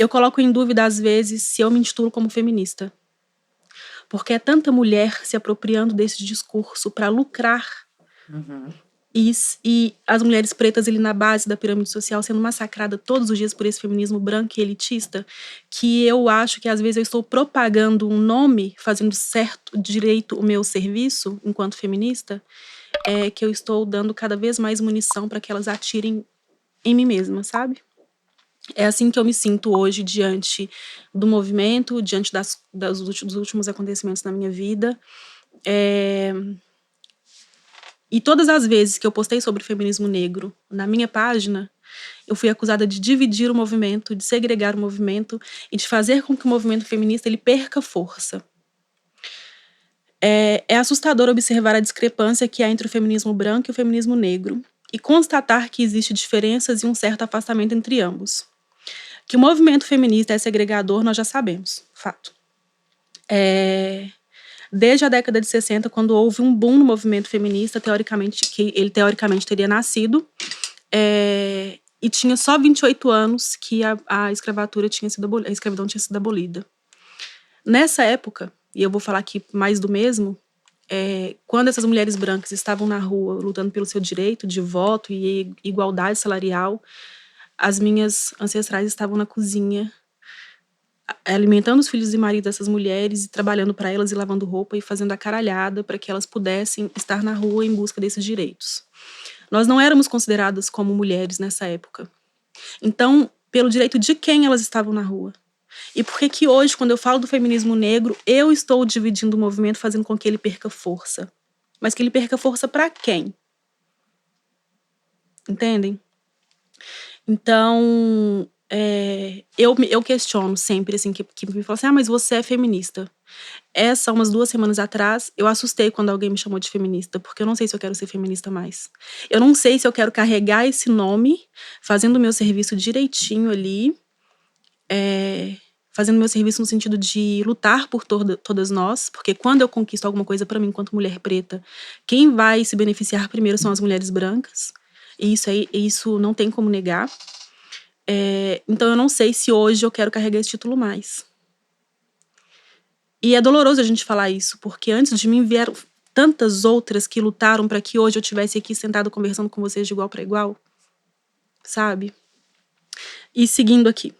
Eu coloco em dúvida, às vezes, se eu me intitulo como feminista. Porque é tanta mulher se apropriando desse discurso para lucrar. E as mulheres pretas ali na base da pirâmide social sendo massacradas todos os dias por esse feminismo branco e elitista, que eu acho que às vezes eu estou propagando um nome, fazendo certo direito o meu serviço enquanto feminista, que eu estou dando cada vez mais munição para que elas atirem em mim mesma, sabe? É assim que eu me sinto hoje diante do movimento, diante dos últimos acontecimentos na minha vida. E todas as vezes que eu postei sobre feminismo negro na minha página, eu fui acusada de dividir o movimento, de segregar o movimento e de fazer com que o movimento feminista ele perca força. É assustador observar a discrepância que há entre o feminismo branco e o feminismo negro e constatar que existem diferenças e um certo afastamento entre ambos. Que o movimento feminista é segregador, nós já sabemos, fato. Desde a década de 60, quando houve um boom no movimento feminista, que ele teoricamente teria nascido, e tinha só 28 anos que a escravidão tinha sido abolida. Nessa época, e eu vou falar aqui mais do mesmo, quando essas mulheres brancas estavam na rua lutando pelo seu direito de voto e igualdade salarial, as minhas ancestrais estavam na cozinha alimentando os filhos e marido dessas mulheres e trabalhando para elas e lavando roupa e fazendo a caralhada para que elas pudessem estar na rua em busca desses direitos. Nós não éramos consideradas como mulheres nessa época. Então, pelo direito de quem elas estavam na rua? E por que hoje, quando eu falo do feminismo negro, eu estou dividindo o movimento, fazendo com que ele perca força? Mas que ele perca força para quem? Entendem? Então, eu questiono sempre, assim, que me falam assim, mas você é feminista. Umas 2 semanas atrás, eu assustei quando alguém me chamou de feminista, porque eu não sei se eu quero ser feminista mais. Eu não sei se eu quero carregar esse nome, fazendo o meu serviço direitinho ali, fazendo o meu serviço no sentido de lutar por todas nós, porque quando eu conquisto alguma coisa para mim, enquanto mulher preta, quem vai se beneficiar primeiro são as mulheres brancas, e isso não tem como negar. Então eu não sei se hoje eu quero carregar esse título mais. E é doloroso a gente falar isso, porque antes de mim vieram tantas outras que lutaram para que hoje eu estivesse aqui sentado conversando com vocês de igual para igual, sabe? E seguindo aqui.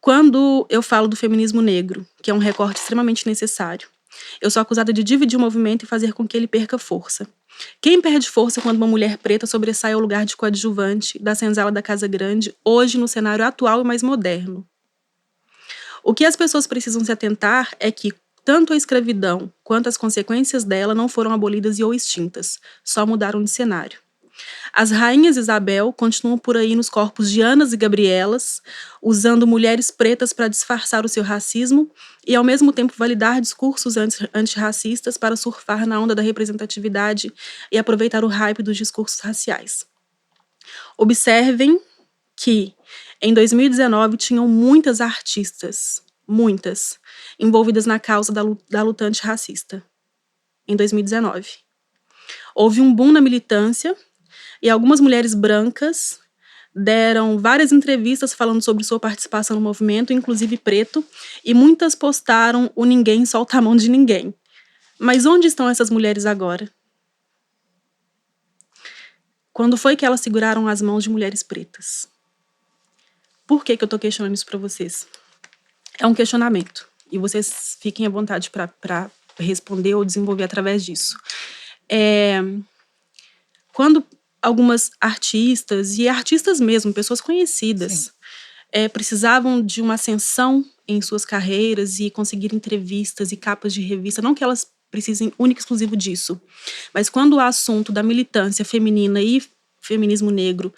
Quando eu falo do feminismo negro, que é um recorte extremamente necessário, eu sou acusada de dividir o movimento e fazer com que ele perca força. Quem perde força quando uma mulher preta sobressai ao lugar de coadjuvante da senzala da Casa Grande, hoje no cenário atual e mais moderno? O que as pessoas precisam se atentar é que tanto a escravidão quanto as consequências dela não foram abolidas ou extintas, só mudaram de cenário. As rainhas Isabel continuam por aí nos corpos de Anas e Gabrielas, usando mulheres pretas para disfarçar o seu racismo e, ao mesmo tempo, validar discursos antirracistas para surfar na onda da representatividade e aproveitar o hype dos discursos raciais. Observem que, em 2019, tinham muitas artistas, envolvidas na causa da luta antirracista. Em 2019. Houve um boom na militância e algumas mulheres brancas deram várias entrevistas falando sobre sua participação no movimento, inclusive preto, e muitas postaram o ninguém solta a mão de ninguém. Mas onde estão essas mulheres agora? Quando foi que elas seguraram as mãos de mulheres pretas? Por que eu tô questionando isso para vocês? É um questionamento, e vocês fiquem à vontade para responder ou desenvolver através disso. Quando algumas artistas, e artistas mesmo, pessoas conhecidas, precisavam de uma ascensão em suas carreiras e conseguir entrevistas e capas de revista, não que elas precisem único e exclusivo disso, mas quando o assunto da militância feminina e feminismo negro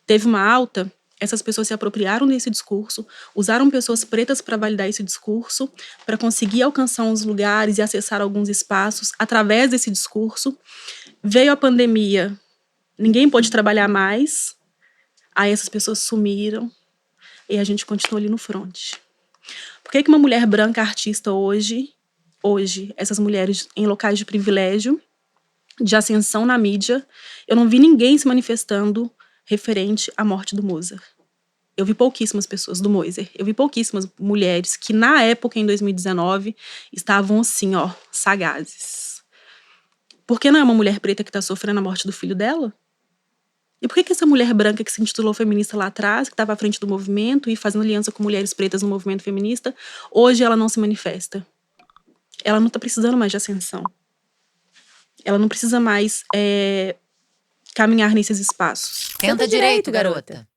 teve uma alta, essas pessoas se apropriaram desse discurso, usaram pessoas pretas para validar esse discurso, para conseguir alcançar uns lugares e acessar alguns espaços através desse discurso. Veio a pandemia, ninguém pôde trabalhar mais, aí essas pessoas sumiram e a gente continua ali no front. Por que uma mulher branca artista hoje, essas mulheres em locais de privilégio, de ascensão na mídia, eu não vi ninguém se manifestando referente à morte do Mozart. Eu vi pouquíssimas pessoas do Moser. Eu vi pouquíssimas mulheres que, na época, em 2019, estavam assim, ó, sagazes. Por que não é uma mulher preta que está sofrendo a morte do filho dela? E por que essa mulher branca que se intitulou feminista lá atrás, que estava à frente do movimento e fazendo aliança com mulheres pretas no movimento feminista, hoje ela não se manifesta? Ela não está precisando mais de ascensão. Ela não precisa mais caminhar nesses espaços. Senta direito, garota.